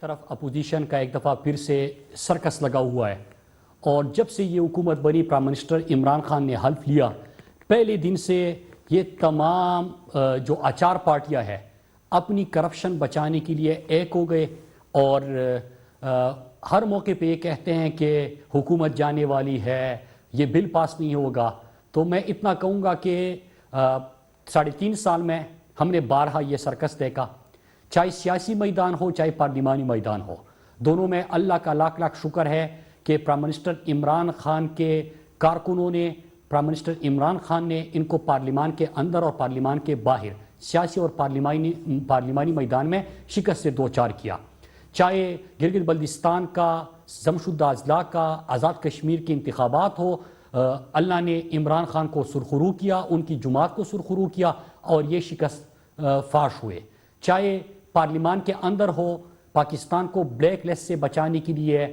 طرف اپوزیشن کا ایک دفعہ پھر سے سرکس لگا ہوا ہے اور جب سے یہ حکومت بنی پرائم منسٹر عمران خان نے حلف لیا پہلے دن سے یہ تمام جو آچار پارٹیاں ہیں اپنی کرپشن بچانے کے لیے ایک ہو گئے اور ہر موقع پہ یہ کہتے ہیں کہ حکومت جانے والی ہے، یہ بل پاس نہیں ہوگا۔ تو میں اتنا کہوں گا کہ 3.5 سال میں ہم نے بارہا یہ سرکس دیکھا، چاہے سیاسی میدان ہو چاہے پارلیمانی میدان ہو، دونوں میں اللہ کا لاکھ لاکھ شکر ہے کہ پرائم منسٹر عمران خان کے کارکنوں نے، پرائم منسٹر عمران خان نے ان کو پارلیمان کے اندر اور پارلیمان کے باہر سیاسی اور پارلیمانی میدان میں شکست سے دوچار کیا۔ چاہے گلگت بلتستان کا، ضم شدہ اضلاع کا، آزاد کشمیر کے انتخابات ہو، اللہ نے عمران خان کو سرخرو کیا، ان کی جماعت کو سرخرو کیا اور یہ شکست فاش ہوئے۔ چاہے پارلیمان کے اندر ہو، پاکستان کو بلیک لسٹ سے بچانے کے لیے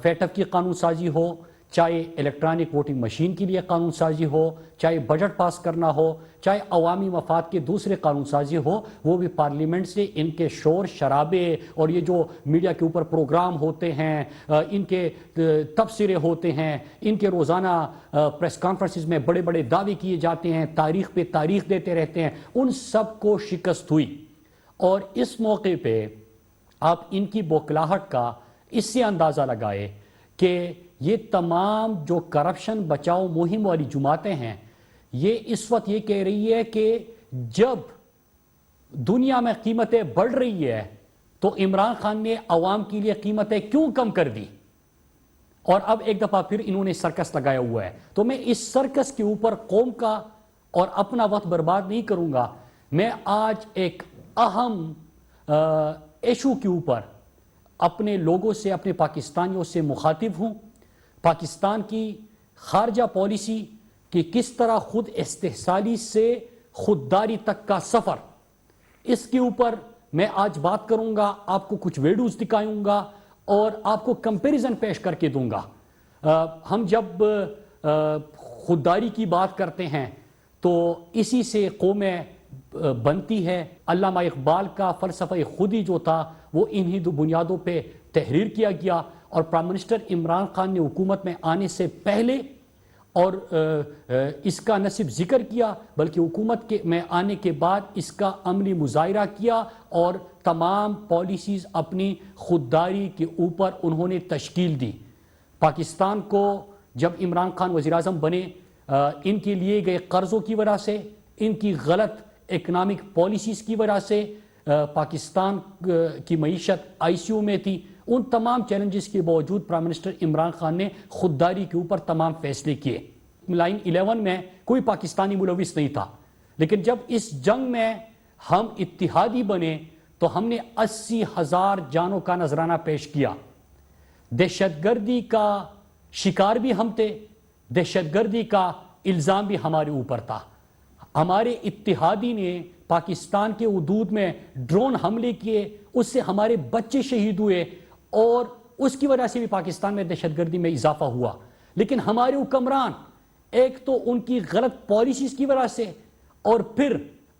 فیٹ اف کی قانون سازی ہو، چاہے الیکٹرانک ووٹنگ مشین کے لیے قانون سازی ہو، چاہے بجٹ پاس کرنا ہو، چاہے عوامی مفاد کے دوسرے قانون سازی ہو، وہ بھی پارلیمنٹ سے ان کے شور شرابے اور یہ جو میڈیا کے اوپر پروگرام ہوتے ہیں، ان کے تبصرے ہوتے ہیں، ان کے روزانہ پریس کانفرنسز میں بڑے بڑے دعوے کیے جاتے ہیں، تاریخ پہ تاریخ دیتے رہتے ہیں، ان سب کو شکست ہوئی۔ اور اس موقع پہ آپ ان کی بوکھلاہٹ کا اس سے اندازہ لگائے کہ یہ تمام جو کرپشن بچاؤ مہم والی جماعتیں ہیں یہ اس وقت یہ کہہ رہی ہے کہ جب دنیا میں قیمتیں بڑھ رہی ہے تو عمران خان نے عوام کے لیے قیمتیں کیوں کم کر دی، اور اب ایک دفعہ پھر انہوں نے سرکس لگایا ہوا ہے۔ تو میں اس سرکس کے اوپر قوم کا اور اپنا وقت برباد نہیں کروں گا، میں آج ایک اہم ایشو کے اوپر اپنے لوگوں سے، اپنے پاکستانیوں سے مخاطب ہوں۔ پاکستان کی خارجہ پالیسی کہ کس طرح خود استحصالی سے خودداری تک کا سفر، اس کے اوپر میں آج بات کروں گا، آپ کو کچھ ویڈیوز دکھاؤں گا اور آپ کو کمپیریزن پیش کر کے دوں گا۔ ہم جب خودداری کی بات کرتے ہیں تو اسی سے قومیں بنتی ہے۔ علامہ اقبال کا فلسفہ خودی جو تھا وہ انہی دو بنیادوں پہ تحریر کیا گیا، اور پرائم منسٹر عمران خان نے حکومت میں آنے سے پہلے اور اس کا نہ صرف ذکر کیا بلکہ حکومت میں آنے کے بعد اس کا عملی مظاہرہ کیا اور تمام پالیسیز اپنی خودداری کے اوپر انہوں نے تشکیل دی۔ پاکستان کو جب عمران خان وزیر اعظم بنے، ان کے لیے گئے قرضوں کی وجہ سے، ان کی غلط اکنامک پالیسیز کی وجہ سے پاکستان کی معیشت آئی سی یو میں تھی۔ ان تمام چیلنجز کے باوجود پرائم منسٹر عمران خان نے خودداری کے اوپر تمام فیصلے کیے۔ 9/11 میں کوئی پاکستانی ملوث نہیں تھا، لیکن جب اس جنگ میں ہم اتحادی بنے تو ہم نے 80,000 جانوں کا نذرانہ پیش کیا۔ دہشت گردی کا شکار بھی ہم تھے، دہشت گردی کا الزام بھی ہمارے اوپر تھا۔ ہمارے اتحادی نے پاکستان کے حدود میں ڈرون حملے کیے، اس سے ہمارے بچے شہید ہوئے اور اس کی وجہ سے بھی پاکستان میں دہشت گردی میں اضافہ ہوا۔ لیکن ہمارے حکمران ایک تو ان کی غلط پالیسیز کی وجہ سے اور پھر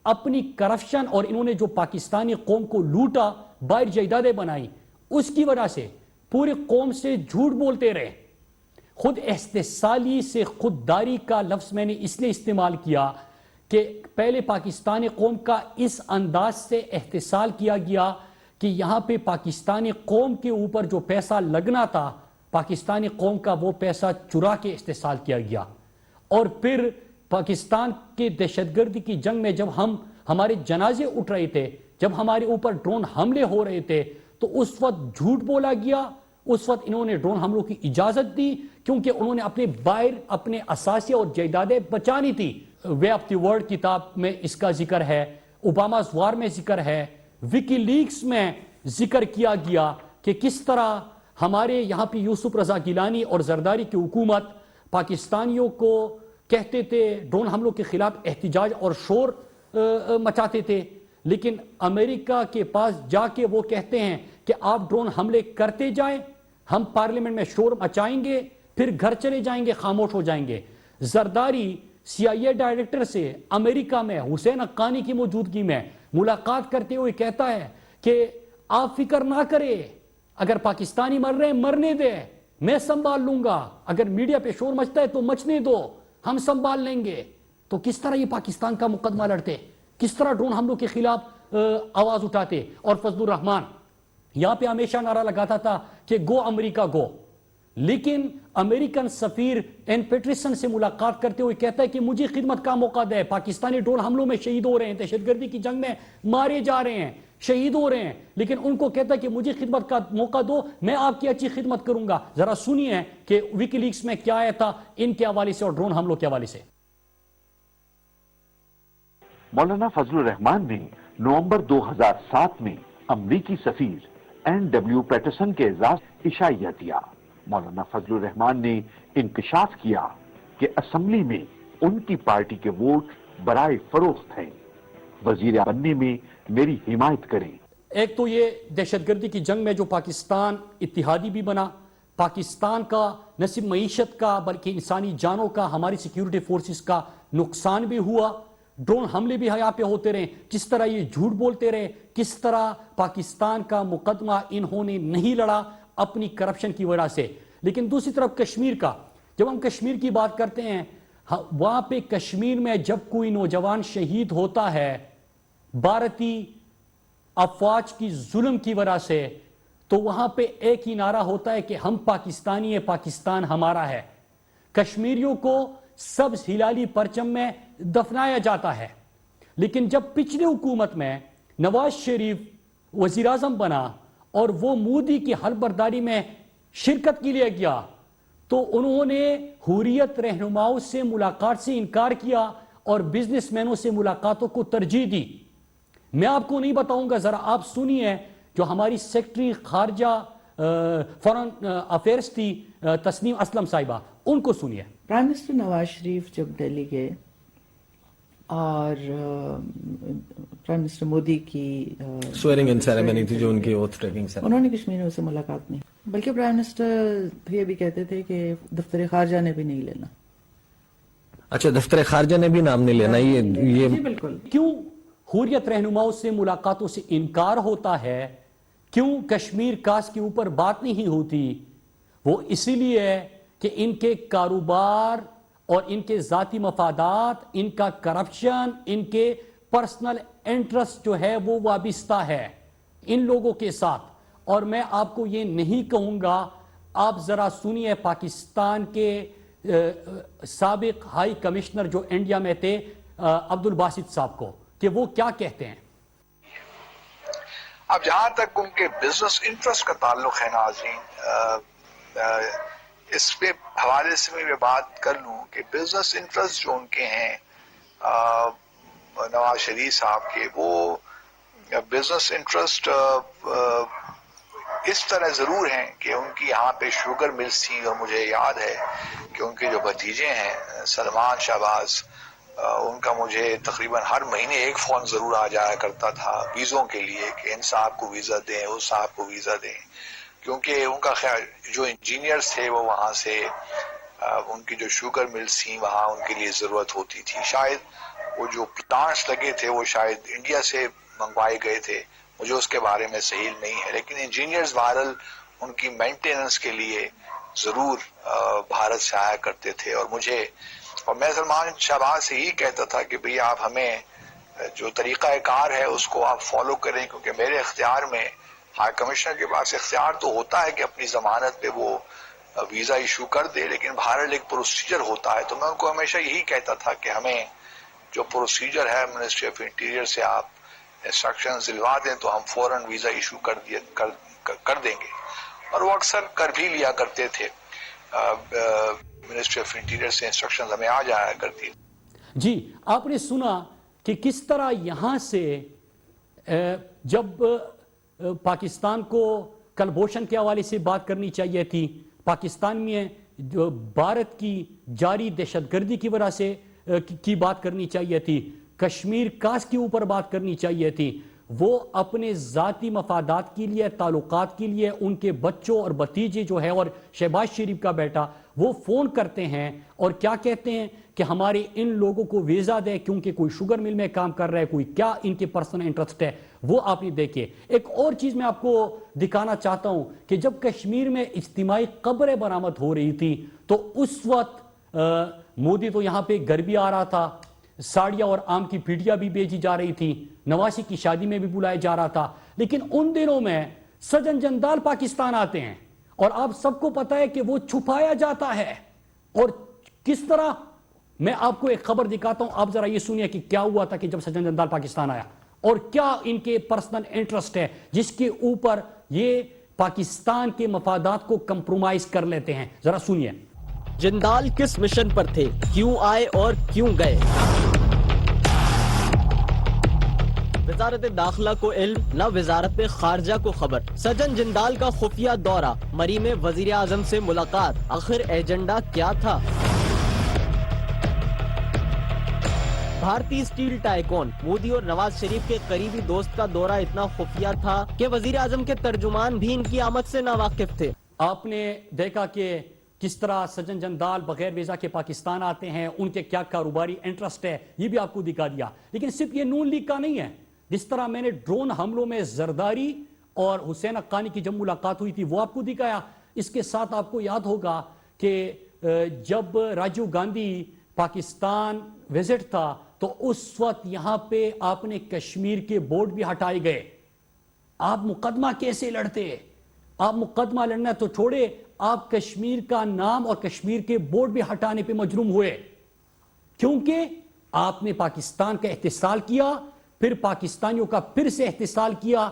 اپنی کرپشن اور انہوں نے جو پاکستانی قوم کو لوٹا، باہر جائیدادیں بنائی، اس کی وجہ سے پوری قوم سے جھوٹ بولتے رہے۔ خود استحصالی سے خودداری کا لفظ میں نے اس لیے استعمال کیا کہ پہلے پاکستانی قوم کا اس انداز سے احتسال کیا گیا کہ یہاں پہ پاکستانی قوم کے اوپر جو پیسہ لگنا تھا، پاکستانی قوم کا وہ پیسہ چرا کے استحصال کیا گیا۔ اور پھر پاکستان کے دہشت گردی کی جنگ میں جب ہمارے جنازے اٹھ رہے تھے، جب ہمارے اوپر ڈرون حملے ہو رہے تھے تو اس وقت جھوٹ بولا گیا، اس وقت انہوں نے ڈرون حملوں کی اجازت دی کیونکہ انہوں نے اپنے باہر اپنے اثاثے اور جائیدادیں بچانی تھی۔ وے آف دی ورلڈ کتاب میں اس کا ذکر ہے، اوباماز وار میں ذکر ہے، وکی لیکس میں ذکر کیا گیا کہ کس طرح ہمارے یہاں پہ یوسف رضا گیلانی اور زرداری کی حکومت پاکستانیوں کو کہتے تھے ڈرون حملوں کے خلاف احتجاج اور شور مچاتے تھے، لیکن امریکہ کے پاس جا کے وہ کہتے ہیں کہ آپ ڈرون حملے کرتے جائیں، ہم پارلیمنٹ میں شور مچائیں گے، پھر گھر چلے جائیں گے، خاموش ہو جائیں گے۔ زرداری سی آئی اے ڈائریکٹر سے امریکہ میں حسین حقانی کی موجودگی میں ملاقات کرتے ہوئے کہتا ہے کہ آپ فکر نہ کرے, اگر پاکستانی مر رہے ہیں مرنے دے, میں سنبھال لوں گا, اگر میڈیا پہ شور مچتا ہے تو مچنے دو, ہم سنبھال لیں گے. تو کس طرح یہ پاکستان کا مقدمہ لڑتے, کس طرح ڈرون حملوں کے خلاف آواز اٹھاتے. اور فضل الرحمان یہاں پہ ہمیشہ نعرہ لگاتا تھا کہ گو امریکہ گو, لیکن امریکن سفیر این پیٹرسن سے ملاقات کرتے ہوئے کہتا ہے کہ مجھے خدمت کا موقع دے, پاکستانی ڈرون حملوں میں شہید ہو رہے ہیں, دہشت گردی کی جنگ میں مارے جا رہے ہیں, شہید ہو رہے ہیں, لیکن ان کو کہتا ہے کہ مجھے خدمت کا موقع دو, میں آپ کی اچھی خدمت کروں گا. ذرا سنیے کہ وکی لیکس میں کیا آیا تھا ان کے حوالے سے اور ڈرون حملوں کے حوالے سے. مولانا فضل الرحمان نے نومبر 2007 میں امریکی سفیر این ڈبلیو پیٹرسن کے اعزاز عشائیہ دیا. مولانا فضل الرحمان نے انکشاف کیا کہ اسمبلی میں ان کی پارٹی کے ووٹ برائے فروخت ہیں, وزیر بننے میں میری حمایت کریں. ایک تو یہ دہشت گردی کی جنگ میں جو پاکستان اتحادی بھی بنا, پاکستان کا نہ صرف معیشت کا بلکہ انسانی جانوں کا, ہماری سیکیورٹی فورسز کا نقصان بھی ہوا, ڈرون حملے بھی یہاں پہ ہوتے رہے, جس طرح یہ جھوٹ بولتے رہے, کس طرح پاکستان کا مقدمہ انہوں نے نہیں لڑا اپنی کرپشن کی وجہ سے. لیکن دوسری طرف کشمیر کا, جب ہم کشمیر کی بات کرتے ہیں, وہاں پہ کشمیر میں جب کوئی نوجوان شہید ہوتا ہے بھارتی افواج کی ظلم کی وجہ سے, تو وہاں پہ ایک ہی نعرہ ہوتا ہے کہ ہم پاکستانی ہیں, پاکستان ہمارا ہے. کشمیریوں کو سبز ہلالی پرچم میں دفنایا جاتا ہے. لیکن جب پچھلے حکومت میں نواز شریف وزیر اعظم بنا اور وہ مودی کی حلف برداری میں شرکت کے لیے گیا, تو انہوں نے حریت رہنماؤں سے ملاقات سے انکار کیا اور بزنس مینوں سے ملاقاتوں کو ترجیح دی. میں آپ کو نہیں بتاؤں گا, ذرا آپ سنیے جو ہماری سیکرٹری خارجہ فارن افیئرس تھی تسنیم اسلم صاحبہ, ان کو سنیے. پرائم منسٹر نواز شریف جب دہلی گئے اور پرائم منسٹر مودی کی سویرنگ ان سیریمنی تھی جو ان کی اوتھ ٹیکنگ سے, انہوں نے کشمیریوں سے ملاقات نہیں, بلکہ پرائم منسٹر یہ بھی کہتے تھے کہ دفتر خارجہ نے بھی نہیں لینا. اچھا, دفتر خارجہ نے بھی نام نہیں لینا, یہ جی بالکل. کیوں حریت رہنماؤں سے ملاقاتوں سے انکار ہوتا ہے, کیوں کشمیر کاسٹ کے اوپر بات نہیں ہوتی؟ وہ اسی لیے کہ ان کے کاروبار اور ان کے ذاتی مفادات, ان کا کرپشن, ان کے پرسنل انٹرسٹ جو ہے وہ وابستہ ہے ان لوگوں کے ساتھ. اور میں آپ کو یہ نہیں کہوں گا, آپ ذرا سنیے پاکستان کے سابق ہائی کمشنر جو انڈیا میں تھے عبد الباسط صاحب کو, کہ وہ کیا کہتے ہیں. اب جہاں تک ان کے بزنس انٹرسٹ کا تعلق ہے ناظرین, اس پہ حوالے سے میں بات کر لوں کہ بزنس انٹرسٹ جو ان کے ہیں نواز شریف صاحب کے, وہ بزنس انٹرسٹ اس طرح ضرور ہیں کہ ان کی یہاں پہ شوگر ملز تھی, اور مجھے یاد ہے کہ ان کے جو بھتیجے ہیں سلمان شہباز, ان کا مجھے تقریباً ہر مہینے ایک فون ضرور آ جایا کرتا تھا ویزوں کے لیے کہ ان صاحب کو ویزا دیں, اس صاحب کو ویزا دیں, کیونکہ ان کا خیال جو انجینئرز تھے وہ وہاں سے ان کی جو شوگر ملز تھیں وہاں ان کے لیے ضرورت ہوتی تھی. شاید وہ جو پلانٹس لگے تھے وہ شاید انڈیا سے منگوائے گئے تھے, مجھے اس کے بارے میں صحیح نہیں ہے, لیکن انجینئرز بہرحال ان کی مینٹیننس کے لیے ضرور بھارت سے آیا کرتے تھے. اور میں سلمان شہباز سے یہی کہتا تھا کہ بھئی آپ ہمیں جو طریقہ کار ہے اس کو آپ فالو کریں, کیونکہ میرے اختیار میں, ہائی کمشنر کے پاس اختیار تو ہوتا ہے کہ اپنی ضمانت پہ وہ ویزا ایشو کر دے, لیکن بہرحال ایک پروسیجر ہوتا ہے. تو میں ان کو ہمیشہ یہی کہتا تھا کہ ہمیں جو پروسیجر ہے منسٹری آف انٹیریئر سے آپ انسٹرکشنز دلوا دیں تو ہم فوراً ویزا ایشو کر دیں گے, اور وہ اکثر کر بھی لیا کرتے تھے. منسٹری آف انٹیریئر سے انسٹرکشنز ہمیں آ جایا کرتی. جی, آپ نے سنا کہ کس طرح یہاں سے جب پاکستان کو کلبھوشن کے حوالے سے بات کرنی چاہیے تھی, پاکستان میں جو بھارت کی جاری دہشت گردی کی وجہ سے کی بات کرنی چاہیے تھی, کشمیر کاسٹ کے اوپر بات کرنی چاہیے تھی, وہ اپنے ذاتی مفادات کے لیے, تعلقات کے لیے, ان کے بچوں اور بھتیجے جو ہے اور شہباز شریف کا بیٹا وہ فون کرتے ہیں اور کیا کہتے ہیں کہ ہمارے ان لوگوں کو ویزا دے کیونکہ کوئی شوگر مل میں کام کر رہا ہے, کوئی کیا ان کے پرسنل انٹرسٹ ہے. وہ آپ نے دیکھے. ایک اور چیز میں آپ کو دکھانا چاہتا ہوں کہ جب کشمیر میں اجتماعی قبریں برآمد ہو رہی تھی تو اس وقت مودی تو یہاں پہ گھر بھی آ رہا تھا, ساڑیاں اور آم کی پیٹیاں بھی بیچی جا رہی تھی, نوازی کی شادی میں بھی بلایا جا رہا تھا. لیکن ان دنوں میں سجن جندال پاکستان آتے ہیں اور آپ سب کو پتا ہے کہ وہ چھپایا جاتا ہے. اور کس طرح, میں آپ کو ایک خبر دکھاتا ہوں, آپ ذرا یہ سنیے کہ کیا ہوا تھا کہ جب سجن جندال پاکستان آیا اور کیا ان کے پرسنل انٹرسٹ ہے جس کے اوپر یہ پاکستان کے مفادات کو کمپرومائز کر لیتے ہیں. ذرا سنیے. جندال کس مشن پر تھے, کیوں آئے اور کیوں گئے؟ وزارت داخلہ کو علم, نہ وزارت خارجہ کو خبر. سجن جندال کا خفیہ دورہ, مری میں وزیر اعظم سے ملاقات, آخر ایجنڈا کیا تھا؟ بھارتی اسٹیل ٹائکون مودی اور نواز شریف کے قریبی دوست کا دورہ اتنا خفیہ تھا کہ وزیر اعظم کے ترجمان بھی ان کی آمد سے ناواقف تھے. آپ نے دیکھا کہ کس طرح سجن جندال بغیر ویزا کے پاکستان آتے ہیں, ان کے کیا کاروباری انٹرسٹ ہے, یہ بھی آپ کو دکھا دیا. لیکن صرف یہ نون لیگ کا نہیں ہے. جس طرح میں نے ڈرون حملوں میں زرداری اور حسین حقانی کی جب ملاقات ہوئی تھی وہ آپ کو دکھایا. اس کے ساتھ آپ کو یاد ہوگا کہ جب راجیو گاندھی پاکستان وزٹ تھا تو اس وقت یہاں پہ آپ نے کشمیر کے بورڈ بھی ہٹائے گئے. آپ مقدمہ کیسے لڑتے؟ آپ مقدمہ لڑنا تو چھوڑے, آپ کشمیر کا نام اور کشمیر کے بورڈ بھی ہٹانے پہ مجروم ہوئے, کیونکہ آپ نے پاکستان کا احتسال کیا, پھر پاکستانیوں کا پھر سے احتسال کیا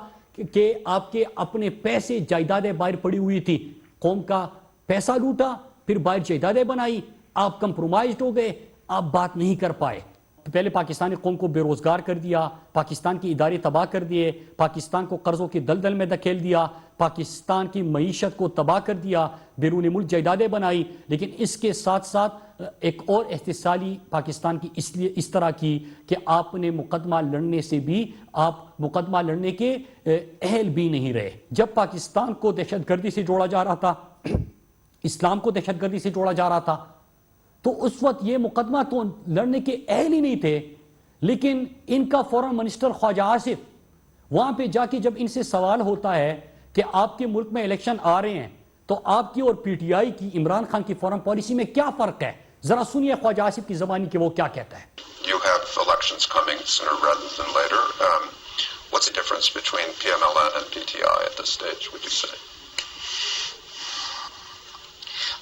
کہ آپ کے اپنے پیسے جائیدادیں باہر پڑی ہوئی تھی, قوم کا پیسہ لوٹا, پھر باہر جائیدادیں بنائی, آپ کمپرومائزڈ ہو گئے, آپ بات نہیں کر پائے. پہلے پاکستانی قوم کو بے روزگار کر دیا, پاکستان کی ادارے تباہ کر دیے, پاکستان کو قرضوں کی دلدل میں دھکیل دیا, پاکستان کی معیشت کو تباہ کر دیا, بیرون ملک جائیدادیں بنائی. لیکن اس کے ساتھ ساتھ ایک اور احتسالی پاکستان کی اس لیے اس طرح کی کہ آپ نے مقدمہ لڑنے سے بھی آپ مقدمہ لڑنے کے اہل بھی نہیں رہے. جب پاکستان کو دہشت گردی سے جوڑا جا رہا تھا, اسلام کو دہشت گردی سے جوڑا جا رہا تھا, تو اس وقت یہ مقدمہ تو لڑنے کے اہل ہی نہیں تھے. لیکن ان کا فورن منسٹر خواجہ آصف وہاں پہ جا کے جب ان سے سوال ہوتا ہے کہ آپ کے ملک میں الیکشن آ رہے ہیں تو آپ کی اور پی ٹی آئی کی, عمران خان کی فورن پالیسی میں کیا فرق ہے؟ ذرا سنیے خواجہ آصف کی زبانی کہ وہ کیا کہتا ہے. You have elections coming sooner rather than later. What's the difference between PMLN and PTI at this stage, would you say?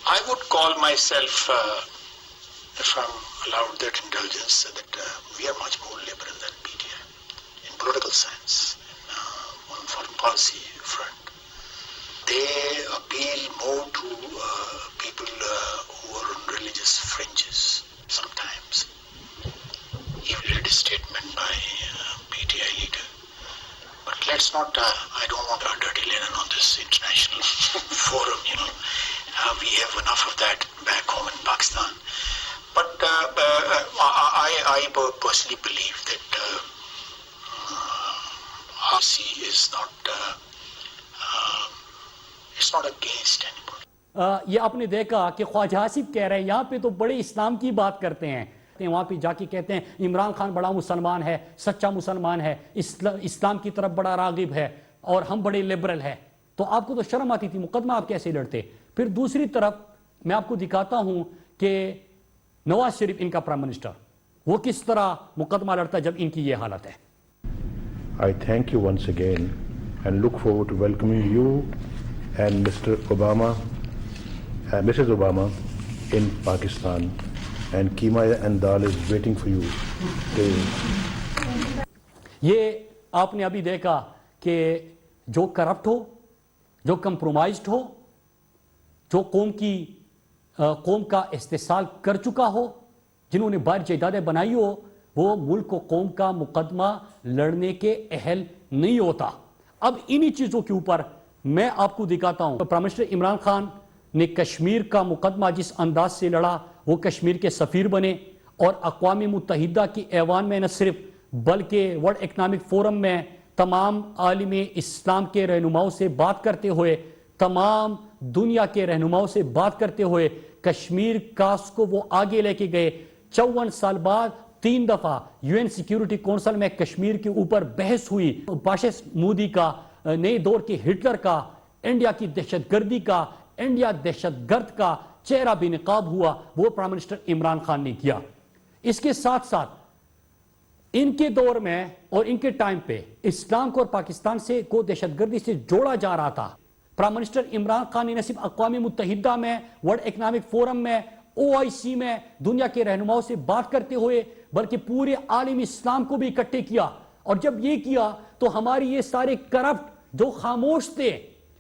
I would call myself, if I'm allowed that indulgence, that we are much more liberal than PTI in political sense, on foreign policy front. They appeal more to people who are on religious fringes sometimes. Even read a statement by PTI leader. But let's not, I don't want our dirty linen on this international forum, you know. We have enough of that back home in Pakistan. But I personally believe that RC is not, it's not against anybody. یہ آپ نے دیکھا کہ خواجہ آصف کہہ رہے ہیں یہاں پہ تو بڑے اسلام کی بات کرتے ہیں, وہاں پہ جا کے کہتے ہیں عمران خان بڑا مسلمان ہے, سچا مسلمان ہے, اسلام کی طرف بڑا راغب ہے اور ہم بڑے لبرل ہیں. تو آپ کو تو شرم آتی تھی, مقدمہ آپ کیسے لڑتے؟ پھر دوسری طرف میں آپ کو دکھاتا ہوں کہ نواز شریف ان کا پرائم منسٹر وہ کس طرح مقدمہ لڑتا جب ان کی یہ حالت ہے. I thank you once again and look forward to welcoming you and Mr. Obama and Mrs. Obama in Pakistan, and keema and dal is waiting for you. یہ آپ نے ابھی دیکھا کہ جو کرپٹ ہو, جو کمپرومائزڈ ہو, جو قوم کا استحصال کر چکا ہو, جنہوں نے باہر جائیدادیں بنائی ہو, وہ ملک و قوم کا مقدمہ لڑنے کے اہل نہیں ہوتا. اب انہی چیزوں کے اوپر میں آپ کو دکھاتا ہوں. پرائم منسٹر عمران خان نے کشمیر کا مقدمہ جس انداز سے لڑا, وہ کشمیر کے سفیر بنے اور اقوام متحدہ کی ایوان میں نہ صرف بلکہ ورلڈ اکنامک فورم میں تمام عالم اسلام کے رہنماؤں سے بات کرتے ہوئے, تمام دنیا کے رہنماؤں سے بات کرتے ہوئے کشمیر کاس کو وہ آگے لے کے گئے. 54 سال بعد 3 دفعہ UN سیکیورٹی کونسل میں کشمیر کے اوپر بحث ہوئی. باشس مودی کا، نئے دور کے ہٹلر کا، انڈیا کی دہشت گردی کا، انڈیا دہشت گرد کا چہرہ بے نقاب ہوا، وہ پرائم منسٹر عمران خان نے کیا. اس کے ساتھ ساتھ ان کے دور میں اور ان کے ٹائم پہ اسلام کو اور پاکستان سے کو دہشت گردی سے جوڑا جا رہا تھا. پرائم منسٹر عمران خان نے نہ صرف اقوام متحدہ میں، ورلڈ اکنامک فورم میں، OIC میں دنیا کے رہنماؤں سے بات کرتے ہوئے بلکہ پورے عالم اسلام کو بھی اکٹھے کیا. اور جب یہ کیا تو ہماری یہ سارے کرپٹ جو خاموش تھے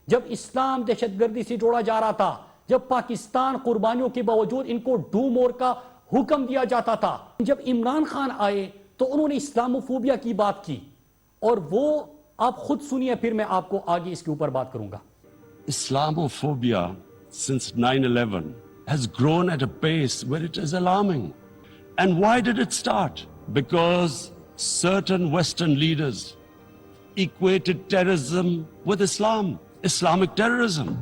جب اسلام دہشت گردی سے جوڑا جا رہا تھا، جب پاکستان قربانیوں کے باوجود ان کو ڈو مور کا حکم دیا جاتا تھا، جب عمران خان آئے تو انہوں نے اسلاموفوبیا کی بات کی. اور وہ آپ خود سنیے، پھر میں آپ کو آگے اس کے اوپر بات کروں گا. Islamophobia since 9/11 has grown at a pace where it is alarming. And why did it start? Because certain Western leaders equated terrorism with Islam, Islamic terrorism.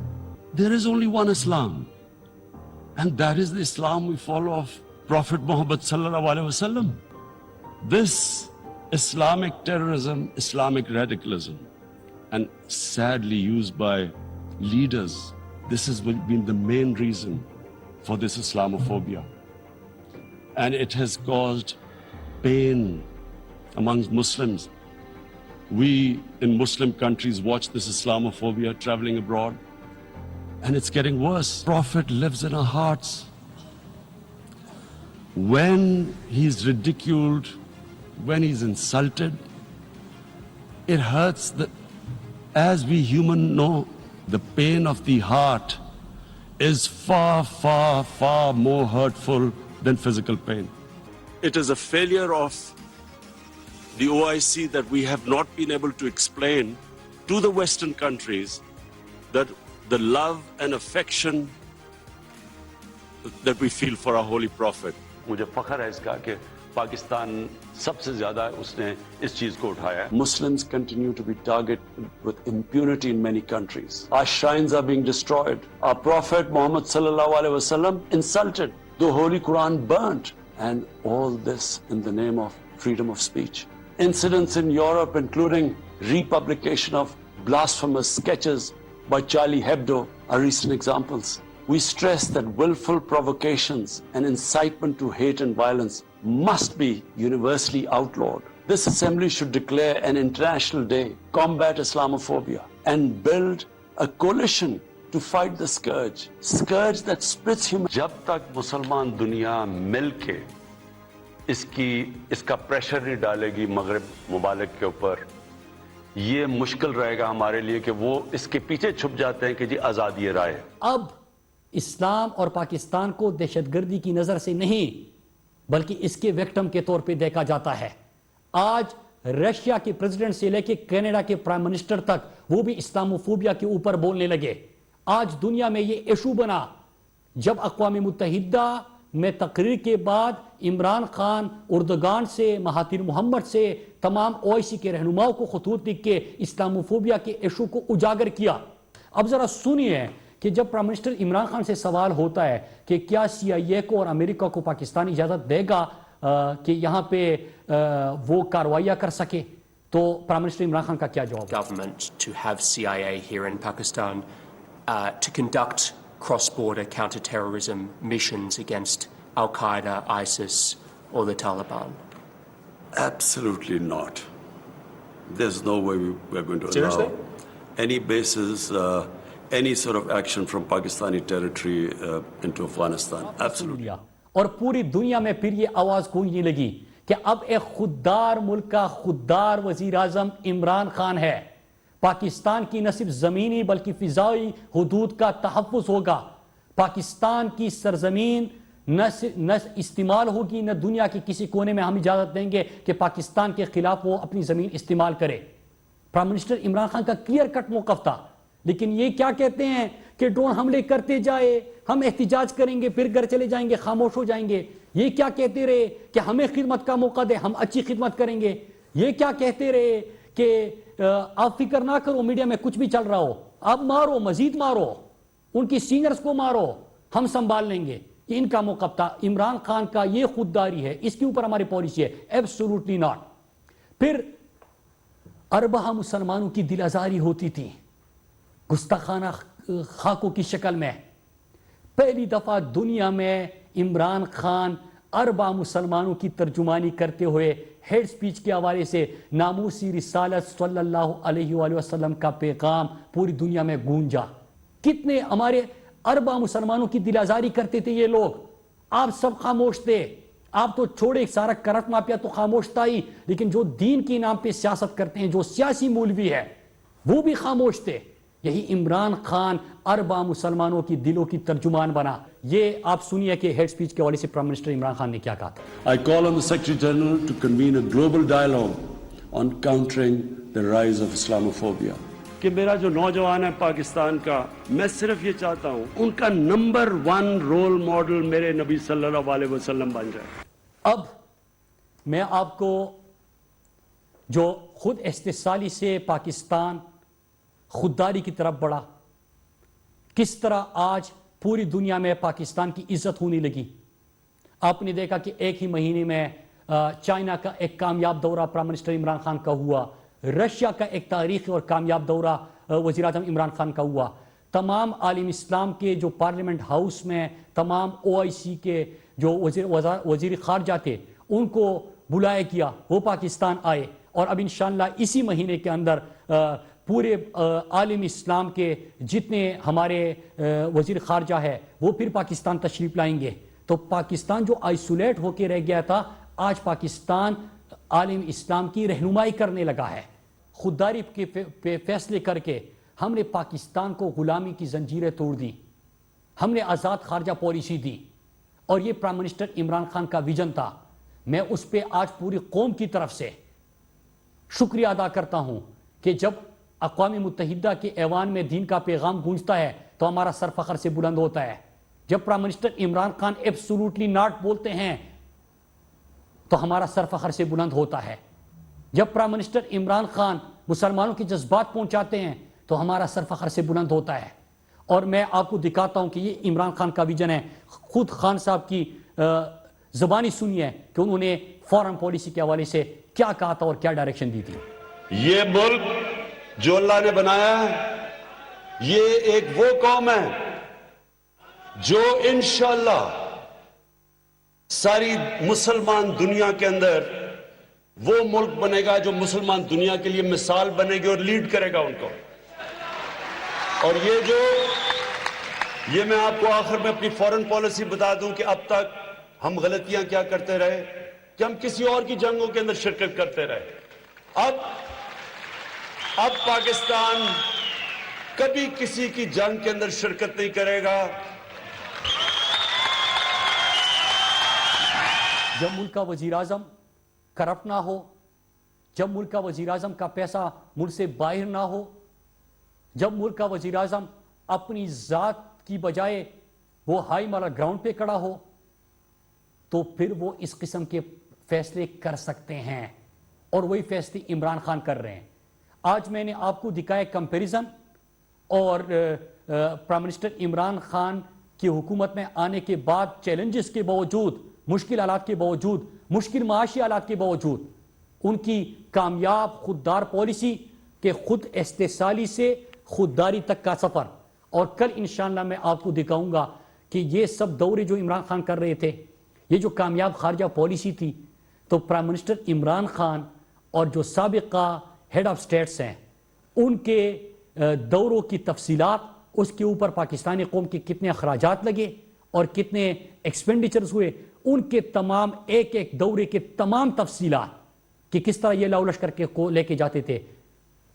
There is only one Islam, and that is the Islam we follow of Prophet Muhammad sallallahu alaihi wasallam. This Islamic terrorism, Islamic radicalism, and sadly used by leaders, this has been the main reason for this Islamophobia. And it has caused pain amongst Muslims. We in Muslim countries watch this Islamophobia traveling abroad, and it's getting worse. Prophet lives in our hearts. When he's ridiculed, when he's insulted, it hurts. As we humans know, the pain of the heart is far, far, far more hurtful than physical pain. It is a failure of the OIC that we have not been able to explain to the Western countries that the love and affection that we feel for our holy prophet. مجھے فخر ہے اس کا کہ پاکستان سب سے زیادہ اس نے اس چیز کو اٹھایا ہے. Muslims continue to be targeted with impunity in many countries. Our shrines are being destroyed. Our Prophet Muhammad sallallahu alaihi wasallam insulted. The Holy Quran burnt. And all this in the name of freedom of speech. Incidents in Europe, including republication of blasphemous sketches by Charlie Hebdo, are recent examples. We stress that willful provocations and incitement to hate and violence must be universally outlawed. This assembly should declare an international day, combat Islamophobia, and build a coalition to fight the scourge that splits humanity. جب تک مسلمان دنیا مل کے اس کا pressure نہیں ڈالے گی مغرب ممالک کے اوپر، یہ مشکل رہے گا ہمارے لیے کہ وہ اس کے پیچھے چھپ جاتے ہیں کہ جی آزادی رائے. اب اسلام اور پاکستان کو دہشت گردی کی نظر سے نہیں بلکہ اس کے وکٹم کے طور پہ دیکھا جاتا ہے. آج رشیا کے پریزیڈنٹ سے لے کے کینیڈا کے پرائم منسٹر تک وہ بھی اسلاموفوبیا کے اوپر بولنے لگے. آج دنیا میں یہ ایشو بنا جب اقوام متحدہ میں تقریر کے بعد عمران خان اردگان سے، مہاتیر محمد سے، تمام OIC کے رہنماؤں کو خطوط لکھ کے اسلاموفوبیا کے ایشو کو اجاگر کیا. اب ذرا سنیے کہ جب پرائم منسٹر عمران خان سے سوال ہوتا ہے کہ کیا CIA کو اور امریکہ کو پاکستان اجازت دے گا کہ یہاں پہ وہ کاروائیاں کر سکے، تو پرائم منسٹر عمران خان کا کیا جواب؟ Government to have CIA here in Pakistan to conduct cross-border counter-terrorism missions against Al-Qaeda, ISIS or the Taliban? Absolutely not. There's no way we're going to Seriously? allow any bases, any sort of action from Pakistani territory into Afghanistan. Absolutely. اور پوری دنیا میں پھر یہ آواز گونجنے لگی کہ اب ایک خوددار ملک کا خوددار وزیر اعظم عمران خان ہے. پاکستان کی نہ صرف زمینی بلکہ فضائی حدود کا تحفظ ہوگا. پاکستان کی سرزمین نہ استعمال ہوگی، نہ دنیا کے کسی کونے میں ہم اجازت دیں گے کہ پاکستان کے خلاف وہ اپنی زمین استعمال کرے. پرائم منسٹر عمران خان کا کلیئر کٹ موقف تھا. لیکن یہ کیا کہتے ہیں کہ ڈرون حملے کرتے جائے، ہم احتجاج کریں گے، پھر گھر چلے جائیں گے، خاموش ہو جائیں گے. یہ کیا کہتے رہے کہ ہمیں خدمت کا موقع دے، ہم اچھی خدمت کریں گے. یہ کیا کہتے رہے کہ آپ فکر نہ کرو، میڈیا میں کچھ بھی چل رہا ہو، آپ مارو، مزید مارو، ان کی سینئرز کو مارو، ہم سنبھال لیں گے. یہ ان کا موقف تھا. عمران خان کا یہ خودداری ہے, اس کے اوپر ہماری پالیسی ہے, ایبسولوٹلی ناٹ. پھر اربہ مسلمانوں کی دل آزاری ہوتی تھی گستاخانہ خاکوں کی شکل میں. پہلی دفعہ دنیا میں عمران خان اربع مسلمانوں کی ترجمانی کرتے ہوئے ہیڈ سپیچ کے حوالے سے ناموسی رسالت صلی اللہ علیہ وآلہ وسلم کا پیغام پوری دنیا میں گونجا. کتنے ہمارے اربع مسلمانوں کی دل آزاری کرتے تھے یہ لوگ, آپ سب خاموش تھے. آپ تو چھوڑے سارا کرپٹ مافیا تو خاموش تھا ہی, لیکن جو دین کے نام پہ سیاست کرتے ہیں, جو سیاسی مولوی ہے, وہ بھی خاموش تھے. یہی عمران خان اربع مسلمانوں کی دلوں کی ترجمان بنا. یہ آپ سنیے کہ ہیڈ سپیچ کے حوالے سے پرائم منسٹر عمران خان نے کیا کہا تھا. I call on the Secretary General to convene a global dialogue on countering the rise of Islamophobia. کہ میرا جو نوجوان ہے پاکستان کا, میں صرف یہ چاہتا ہوں ان کا نمبر 1 رول ماڈل میرے نبی صلی اللہ علیہ وسلم بن جائے. اب میں آپ کو جو خود استحصالی سے پاکستان خودداری کی طرف بڑھا, کس طرح آج پوری دنیا میں پاکستان کی عزت ہونے لگی. آپ نے دیکھا کہ ایک ہی مہینے میں چائنا کا ایک کامیاب دورہ پرائم منسٹر عمران خان کا ہوا, رشیا کا ایک تاریخی اور کامیاب دورہ وزیر اعظم عمران خان کا ہوا. تمام عالم اسلام کے جو پارلیمنٹ ہاؤس میں تمام OIC کے جو وزیر خارجہ تھے ان کو بلایا گیا, وہ پاکستان آئے. اور اب انشاءاللہ اسی مہینے کے اندر پورے عالم اسلام کے جتنے ہمارے وزیر خارجہ ہے وہ پھر پاکستان تشریف لائیں گے. تو پاکستان جو آئسولیٹ ہو کے رہ گیا تھا, آج پاکستان عالم اسلام کی رہنمائی کرنے لگا ہے. خودداری کے فیصلے کر کے ہم نے پاکستان کو غلامی کی زنجیریں توڑ دی, ہم نے آزاد خارجہ پالیسی دی, اور یہ پرائم منسٹر عمران خان کا ویژن تھا. میں اس پہ آج پوری قوم کی طرف سے شکریہ ادا کرتا ہوں کہ جب اقوام متحدہ کے ایوان میں دین کا پیغام گونجتا ہے تو ہمارا سر فخر سے بلند ہوتا ہے. جب prime minister Imran Khan absolutely not بولتے ہیں تو ہمارا سر فخر سے بلند ہوتا ہے. جب پرائم منسٹر عمران خان مسلمانوں کے جذبات پہنچاتے ہیں تو ہمارا سر فخر سے بلند ہوتا ہے. اور میں آپ کو دکھاتا ہوں کہ یہ عمران خان کا ویژن ہے. خود خان صاحب کی زبانی سنی ہے کہ انہوں نے فارن پالیسی کے حوالے سے کیا کہا تھا اور کیا ڈائریکشن دی تھی. یہ ملک جو اللہ نے بنایا ہے, یہ ایک وہ قوم ہے جو انشاءاللہ ساری مسلمان دنیا کے اندر وہ ملک بنے گا جو مسلمان دنیا کے لیے مثال بنے گی اور لیڈ کرے گا ان کو. اور یہ میں آپ کو آخر میں اپنی فورن پالیسی بتا دوں کہ اب تک ہم غلطیاں کیا کرتے رہے کہ ہم کسی اور کی جنگوں کے اندر شرکت کرتے رہے. اب پاکستان کبھی کسی کی جنگ کے اندر شرکت نہیں کرے گا. جب ملک کا وزیر اعظم کرپٹ نہ ہو, جب ملک کا وزیر اعظم کا پیسہ ملک سے باہر نہ ہو, جب ملک کا وزیر اعظم اپنی ذات کی بجائے وہ ہائی مالا گراؤنڈ پہ کھڑا ہو, تو پھر وہ اس قسم کے فیصلے کر سکتے ہیں. اور وہی فیصلے عمران خان کر رہے ہیں. آج میں نے آپ کو دکھایا کمپیریزن, اور پرائم منسٹر عمران خان کی حکومت میں آنے کے بعد چیلنجز کے باوجود, مشکل حالات کے باوجود, مشکل معاشی حالات کے باوجود, ان کی کامیاب خوددار پالیسی کے خود استحصالی سے خودداری تک کا سفر. اور کل انشاءاللہ میں آپ کو دکھاؤں گا کہ یہ سب دورے جو عمران خان کر رہے تھے, یہ جو کامیاب خارجہ پالیسی تھی, تو پرائم منسٹر عمران خان اور جو سابقہ ہیڈ آف سٹیٹس ہیں ان کے دوروں کی تفصیلات, اس کے اوپر پاکستانی قوم کے کتنے اخراجات لگے اور کتنے ایکسپینڈیچرز ہوئے, ان کے تمام ایک ایک دورے کے تمام تفصیلات کہ کس طرح یہ لاؤ لشکر کے کو لے کے جاتے تھے,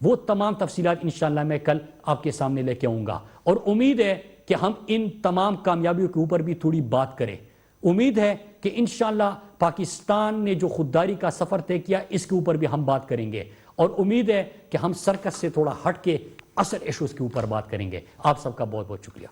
وہ تمام تفصیلات انشاءاللہ میں کل آپ کے سامنے لے کے آؤں گا. اور امید ہے کہ ہم ان تمام کامیابیوں کے اوپر بھی تھوڑی بات کریں. امید ہے کہ انشاءاللہ پاکستان نے جو خودداری کا سفر طے کیا اس کے اوپر بھی ہم بات کریں گے. اور امید ہے کہ ہم سرکس سے تھوڑا ہٹ کے اصل ایشوز کے اوپر بات کریں گے. آپ سب کا بہت بہت شکریہ.